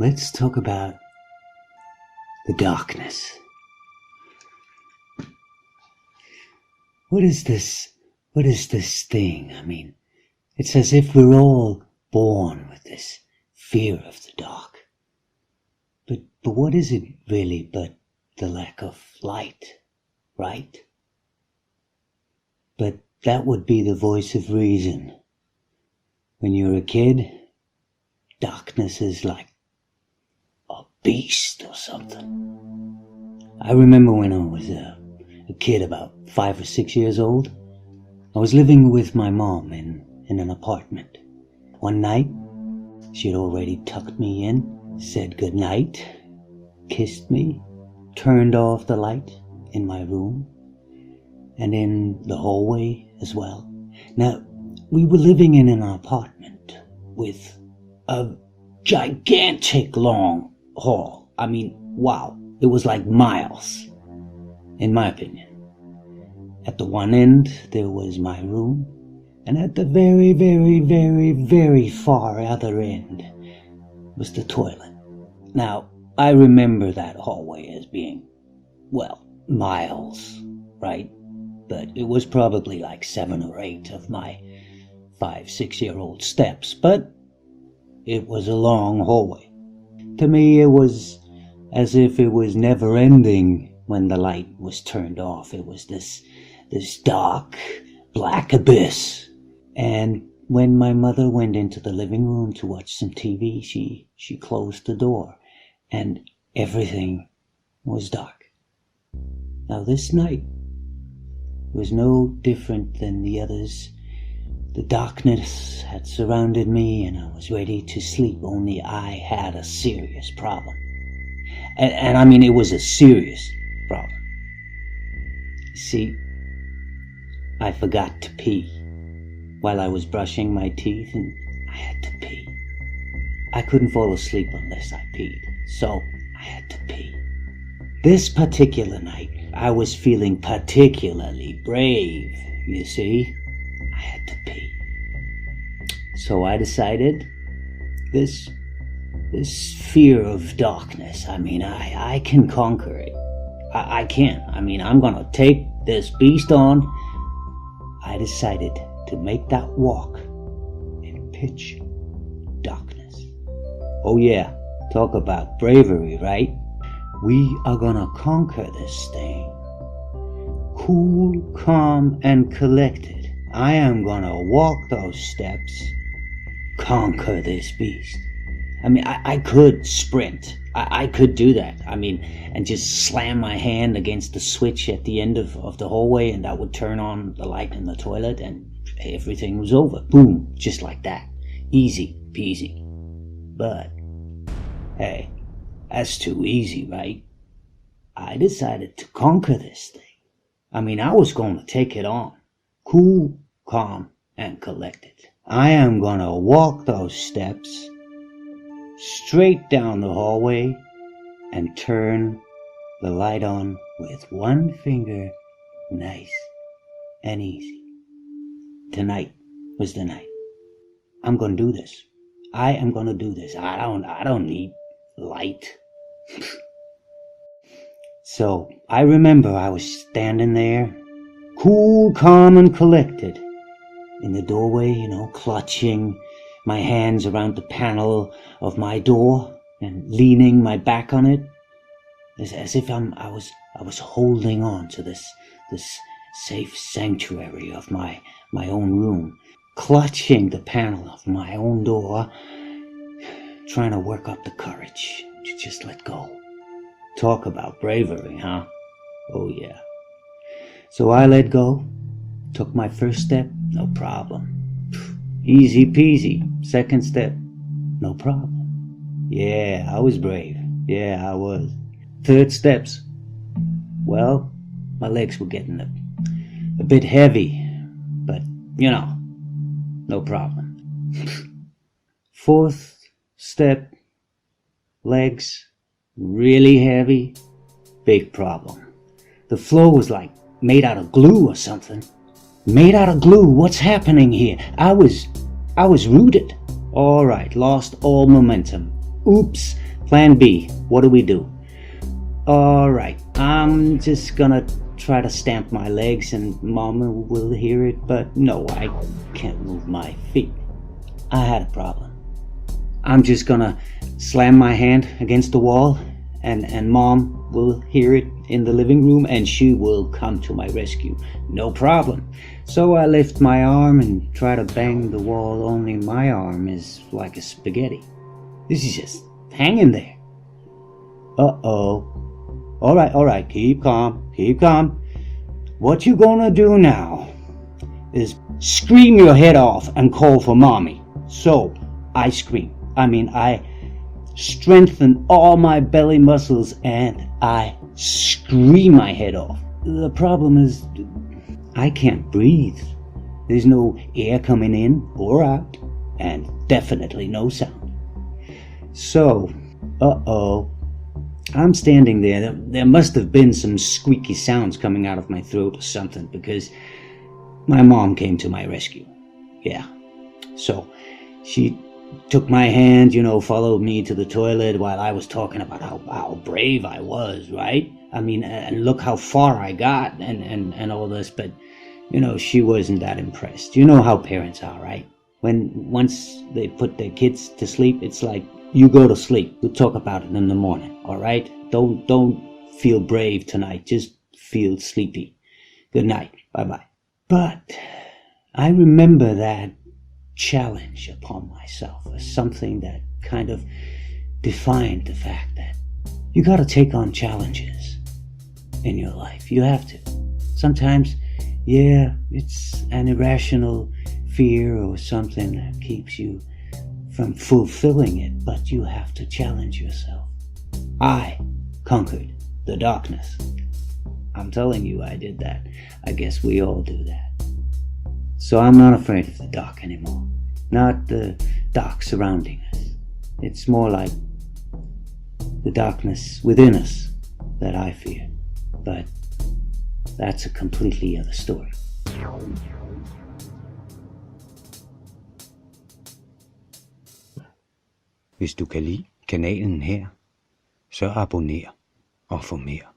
let's talk about the darkness. What is this thing? I mean, it's as if we're all born with this fear of the dark. But what is it really but the lack of light, right? But that would be the voice of reason. When you're a kid, darkness is like a beast or something. I remember when I was a kid, about 5 or 6 years old, I was living with my mom in an apartment. One night, she had already tucked me in, said goodnight, kissed me, turned off the light in my room and in the hallway as well. Now, we were living in an apartment with a gigantic long hall. I mean, wow, it was like miles, in my opinion. At the one end, there was my room, and at the very, very, very, very far other end was the toilet. Now, I remember that hallway as being, well, miles, right? But it was probably like 7 or 8 of my 5, 6-year-old steps, but it was a long hallway. To me, it was as if it was never ending when the light was turned off. It was this dark, black abyss. And when my mother went into the living room to watch some TV, she closed the door, and everything was dark. Now this night was no different than the others. The darkness had surrounded me, and I was ready to sleep, only I had a serious problem. And I mean, it was a serious problem. See, I forgot to pee while I was brushing my teeth, and I had to pee. I couldn't fall asleep unless I peed, so I had to pee. This particular night, I was feeling particularly brave, you see. I had to pee. So I decided, this fear of darkness, I mean, I can conquer it. I can. I mean, I'm gonna take this beast on. I decided to make that walk in pitch darkness. Oh yeah, talk about bravery, right? We are gonna conquer this thing. Cool, calm, and collected. I am gonna walk those steps, conquer this beast. I mean, I could sprint. I could do that. I mean, and just slam my hand against the switch at the end of the hallway, and that would turn on the light in the toilet, and everything was over. Boom, just like that. Easy peasy. But, hey, that's too easy, right? I decided to conquer this thing. I mean, I was going to take it on. Cool, calm, and collected. I am going to walk those steps straight down the hallway and turn the light on with one finger, nice and easy. Tonight was the night. I'm going to do this. I am going to do this. I don't need light. So I remember I was standing there, cool, calm, and collected, in the doorway, clutching my hands around the panel of my door and leaning my back on it, as if I was holding on to this safe sanctuary of my own room, clutching the panel of my own door, trying to work up the courage to just let go. Talk about bravery, huh? Oh yeah. So I let go, took my first step, no problem. Easy peasy. Second step, no problem. Yeah, I was brave. Yeah, I was. Third steps, well, my legs were getting a bit heavy, but, no problem. Fourth step, legs really heavy, big problem. The floor was like made out of glue or something. Made out of glue, what's happening here? I was rooted. Alright, lost all momentum. Oops, Plan B, what do we do? Alright, I'm just gonna try to stamp my legs and Mama will hear it, but no, I can't move my feet. I had a problem. I'm just gonna slam my hand against the wall and Mom will hear it in the living room and she will come to my rescue. No problem. So I lift my arm and try to bang the wall, only my arm is like a spaghetti. This is just hanging there. Uh-oh. Alright, keep calm. What you gonna do now is scream your head off and call for Mommy. So, I scream. I strengthen all my belly muscles and I scream my head off. The problem is, I can't breathe. There's no air coming in or out, and definitely no sound. So, I'm standing there. There must have been some squeaky sounds coming out of my throat or something, because my mom came to my rescue. Yeah. So, she took my hand, followed me to the toilet while I was talking about how brave I was, right? And look how far I got and all this, but, she wasn't that impressed. You know how parents are, right? Once they put their kids to sleep, it's like, you go to sleep. We'll talk about it in the morning, all right? Don't feel brave tonight. Just feel sleepy. Good night. Bye-bye. But I remember that challenge upon myself as something that kind of defined the fact that you got to take on challenges in your life. You have to. Sometimes, it's an irrational fear or something that keeps you from fulfilling it, but you have to challenge yourself. I conquered the darkness. I'm telling you, I did that. I guess we all do that. So I'm not afraid of the dark anymore. Not the dark surrounding us. It's more like the darkness within us that I fear. But that's a completely other story. Hvis du kan lide kanalen her, så abonner og få mere.